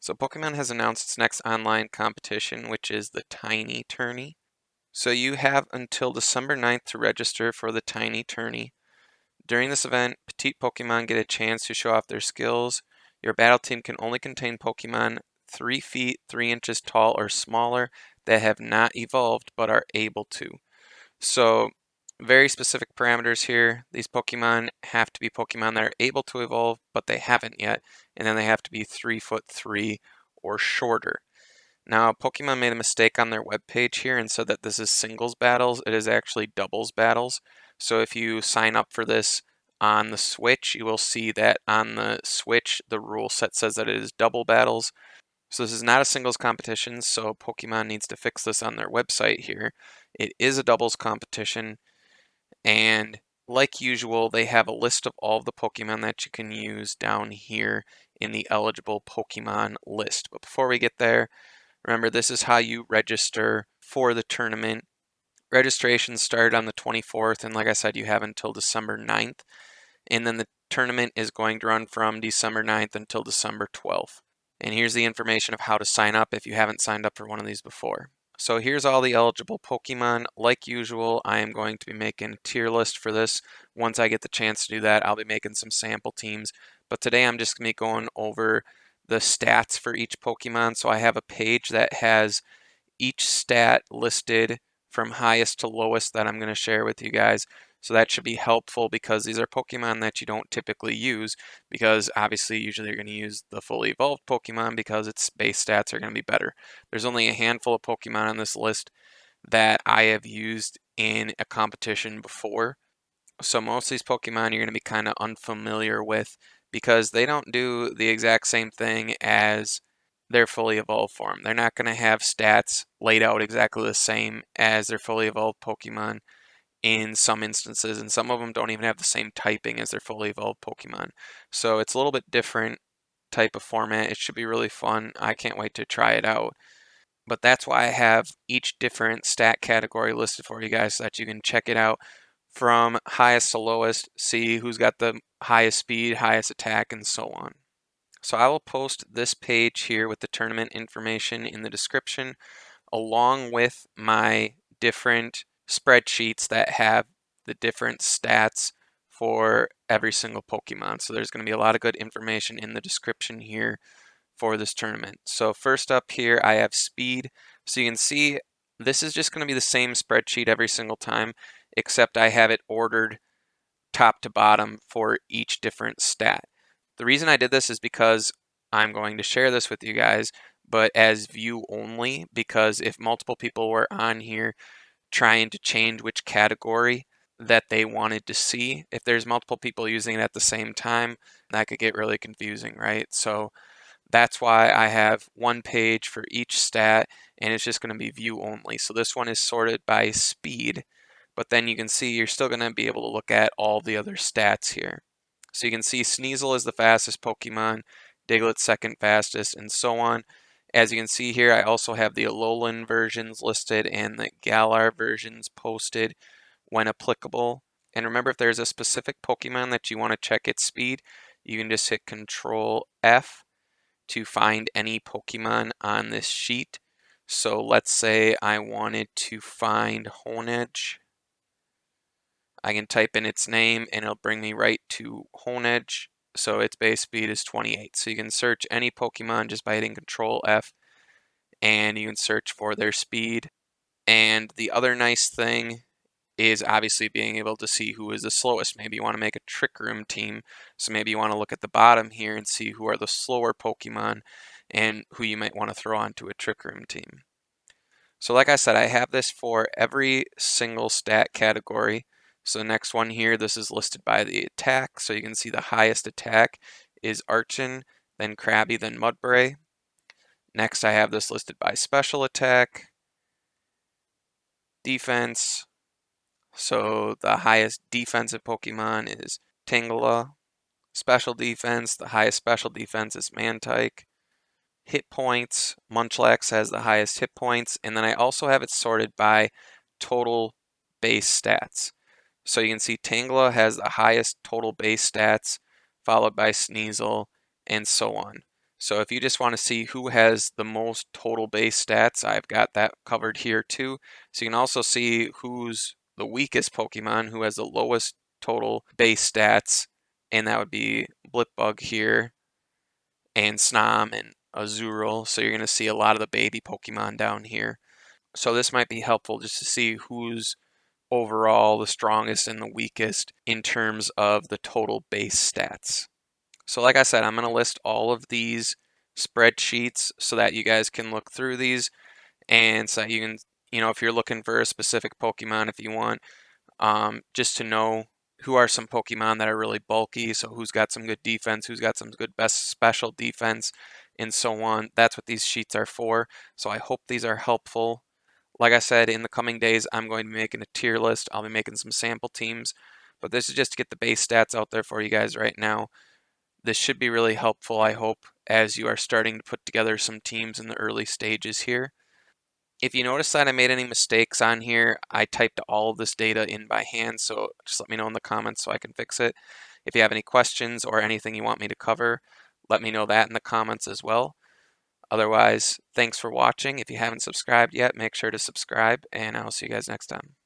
So Pokemon has announced its next online competition, which is the Tiny Tourney. So you have until December 9th to register for the Tiny Tourney. During this event, petite Pokemon get a chance to show off their skills. Your battle team can only contain Pokemon 3 feet 3 inches tall or smaller that have not evolved but are able to. So very specific parameters here. These Pokemon have to be Pokemon that are able to evolve, but they haven't yet, and then they have to be 3'3" or shorter. Now, Pokemon made a mistake on their webpage here and said that this is singles battles. It is actually doubles battles. So if you sign up for this on the Switch, you will see that on the Switch, the rule set says that it is double battles. So this is not a singles competition, so Pokemon needs to fix this on their website here. It is a doubles competition, and like usual, they have a list of all of the Pokemon that you can use down here in the eligible Pokemon list. But before we get there, remember this is how you register for the tournament. Registration started on the 24th, and like I said, you have until December 9th. And then the tournament is going to run from December 9th until December 12th. And here's the information of how to sign up if you haven't signed up for one of these before. So here's all the eligible Pokemon. Like usual, I am going to be making a tier list for this. Once I get the chance to do that, I'll be making some sample teams. But today I'm just going to be going over the stats for each Pokemon. So I have a page that has each stat listed from highest to lowest that I'm going to share with you guys. So that should be helpful because these are Pokemon that you don't typically use, because obviously usually you're going to use the fully evolved Pokemon because its base stats are going to be better. There's only a handful of Pokemon on this list that I have used in a competition before. So most of these Pokemon you're going to be kind of unfamiliar with because they don't do the exact same thing as their fully evolved form. They're not going to have stats laid out exactly the same as their fully evolved Pokemon in some instances, and some of them don't even have the same typing as their fully evolved Pokemon. So it's a little bit different type of format. It should be really fun. I can't wait to try it out. But that's why I have each different stat category listed for you guys so that you can check it out from highest to lowest, see who's got the highest speed, highest attack, and so on. So I will post this page here with the tournament information in the description, along with my different spreadsheets that have the different stats for every single Pokemon. So there's going to be a lot of good information in the description here for this tournament. So first up here, I have speed. So you can see this is just going to be the same spreadsheet every single time, except I have it ordered top to bottom for each different stat. The reason I did this is because I'm going to share this with you guys, but as view only, because if multiple people were on here trying to change which category that they wanted to see, if there's multiple people using it at the same time, that could get really confusing, right? So that's why I have one page for each stat, and it's just going to be view only. So this one is sorted by speed, but then you can see you're still going to be able to look at all the other stats here. So you can see Sneasel is the fastest Pokemon, Diglett second fastest, and so on. As you can see here, I also have the Alolan versions listed and the Galar versions posted when applicable. And remember, if there's a specific Pokemon that you want to check its speed, you can just hit Control F to find any Pokemon on this sheet. So let's say I wanted to find Honedge. I can type in its name and it'll bring me right to Honedge. So its base speed is 28. So you can search any Pokemon just by hitting Control F, and you can search for their speed. And the other nice thing is obviously being able to see who is the slowest. Maybe you want to make a Trick Room team, so maybe you want to look at the bottom here and see who are the slower Pokemon and who you might want to throw onto a Trick Room team. So like I said, I have this for every single stat category. So the next one here, this is listed by the attack. So you can see the highest attack is Archon, then Krabby, then Mudbray. Next I have this listed by special attack, defense. So the highest defensive Pokemon is Tangela. Special defense, the highest special defense is Mantike. Hit points, Munchlax has the highest hit points, and then I also have it sorted by total base stats. So you can see Tangela has the highest total base stats, followed by Sneasel, and so on. So if you just want to see who has the most total base stats, I've got that covered here too. So you can also see who's the weakest Pokemon, who has the lowest total base stats, and that would be Blipbug here, and Snom, and Azurill. So you're going to see a lot of the baby Pokemon down here. So this might be helpful just to see who's overall the strongest and the weakest in terms of the total base stats. So like I said, I'm going to list all of these spreadsheets so that you guys can look through these, and so that you can, if you're looking for a specific Pokemon, if you want just to know who are some Pokemon that are really bulky, so who's got some good defense, who's got some good best special defense, and so on. That's what these sheets are for. So I hope these are helpful. Like I said, in the coming days, I'm going to be making a tier list. I'll be making some sample teams, but this is just to get the base stats out there for you guys right now. This should be really helpful, I hope, as you are starting to put together some teams in the early stages here. If you notice that I made any mistakes on here, I typed all of this data in by hand, so just let me know in the comments so I can fix it. If you have any questions or anything you want me to cover, let me know that in the comments as well. Otherwise, thanks for watching. If you haven't subscribed yet, make sure to subscribe, and I'll see you guys next time.